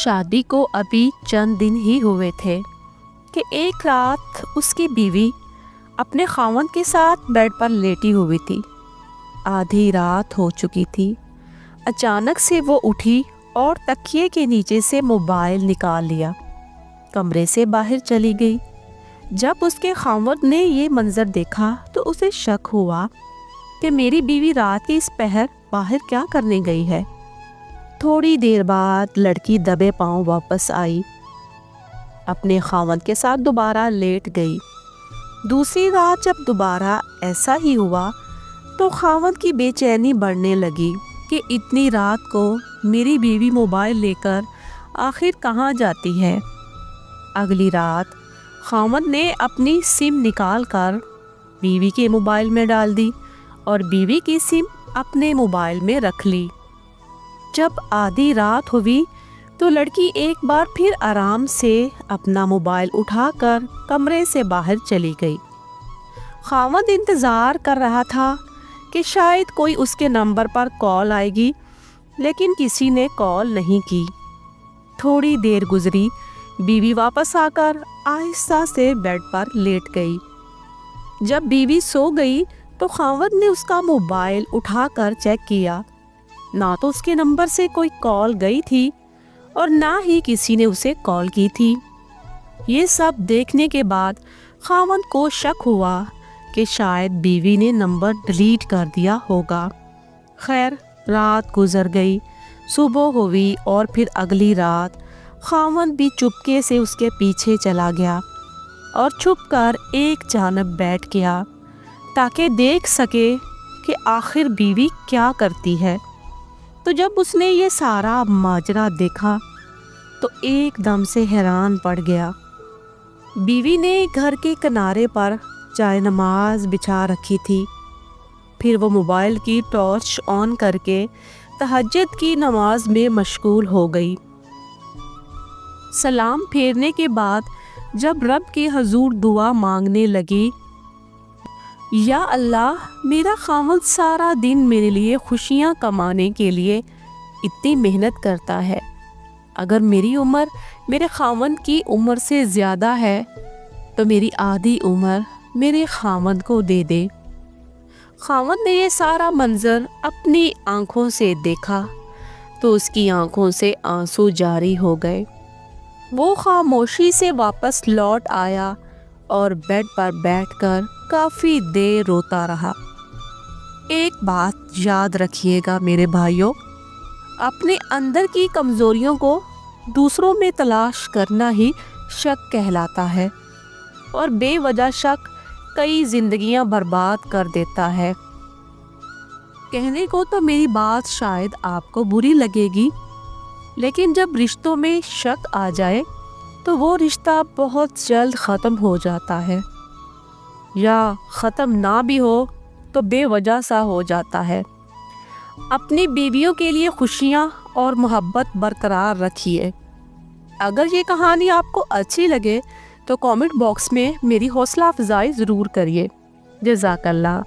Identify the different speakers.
Speaker 1: شادی کو ابھی چند دن ہی ہوئے تھے کہ ایک رات اس کی بیوی اپنے خاوند کے ساتھ بیڈ پر لیٹی ہوئی تھی۔ آدھی رات ہو چکی تھی۔ اچانک سے وہ اٹھی اور تکیے کے نیچے سے موبائل نکال لیا، کمرے سے باہر چلی گئی۔ جب اس کے خاوند نے یہ منظر دیکھا تو اسے شک ہوا کہ میری بیوی رات کے اس پہر باہر کیا کرنے گئی ہے۔ تھوڑی دیر بعد لڑکی دبے پاؤں واپس آئی، اپنے خاوند کے ساتھ دوبارہ لیٹ گئی۔ دوسری رات جب دوبارہ ایسا ہی ہوا تو خاوند کی بے چینی بڑھنے لگی کہ اتنی رات کو میری بیوی موبائل لے کر آخر کہاں جاتی ہے۔ اگلی رات خاوند نے اپنی سم نکال کر بیوی کے موبائل میں ڈال دی اور بیوی کی سم اپنے موبائل میں رکھ لی۔ جب آدھی رات ہوئی تو لڑکی ایک بار پھر آرام سے اپنا موبائل اٹھا کر کمرے سے باہر چلی گئی۔ خاوند انتظار کر رہا تھا کہ شاید کوئی اس کے نمبر پر کال آئے گی، لیکن کسی نے کال نہیں کی۔ تھوڑی دیر گزری، بیوی واپس آ کر آہستہ سے بیڈ پر لیٹ گئی۔ جب بیوی سو گئی تو خاوند نے اس کا موبائل اٹھا کر چیک کیا، نہ تو اس کے نمبر سے کوئی کال گئی تھی اور نہ ہی کسی نے اسے کال کی تھی۔ یہ سب دیکھنے کے بعد خاوند کو شک ہوا کہ شاید بیوی نے نمبر ڈیلیٹ کر دیا ہوگا۔ خیر، رات گزر گئی، صبح ہوئی اور پھر اگلی رات خاوند بھی چپکے سے اس کے پیچھے چلا گیا اور چھپ کر ایک جانب بیٹھ گیا تاکہ دیکھ سکے کہ آخر بیوی کیا کرتی ہے۔ تو جب اس نے یہ سارا ماجرا دیکھا تو ایک دم سے حیران پڑ گیا۔ بیوی نے گھر کے کنارے پر جائے نماز بچھا رکھی تھی، پھر وہ موبائل کی ٹارچ آن کر کے تہجد کی نماز میں مشغول ہو گئی۔ سلام پھیرنے کے بعد جب رب کے حضور دعا مانگنے لگی، یا اللہ، میرا خاوند سارا دن میرے لیے خوشیاں کمانے کے لیے اتنی محنت کرتا ہے، اگر میری عمر میرے خاوند کی عمر سے زیادہ ہے تو میری آدھی عمر میرے خاوند کو دے دے۔ خاوند نے یہ سارا منظر اپنی آنکھوں سے دیکھا تو اس کی آنکھوں سے آنسو جاری ہو گئے۔ وہ خاموشی سے واپس لوٹ آیا اور بیڈ پر بیٹھ کر کافی دیر روتا رہا۔ ایک بات یاد رکھیے گا میرے بھائیوں، اپنے اندر کی کمزوریوں کو دوسروں میں تلاش کرنا ہی شک کہلاتا ہے، اور بے وجہ شک کئی زندگیاں برباد کر دیتا ہے۔ کہنے کو تو میری بات شاید آپ کو بری لگے گی، لیکن جب رشتوں میں شک آ جائے تو وہ رشتہ بہت جلد ختم ہو جاتا ہے، یا ختم نہ بھی ہو تو بے وجہ سا ہو جاتا ہے۔ اپنی بیویوں کے لیے خوشیاں اور محبت برقرار رکھیے۔ اگر یہ کہانی آپ کو اچھی لگے تو کامنٹ باکس میں میری حوصلہ افزائی ضرور کریے۔ جزاک اللہ۔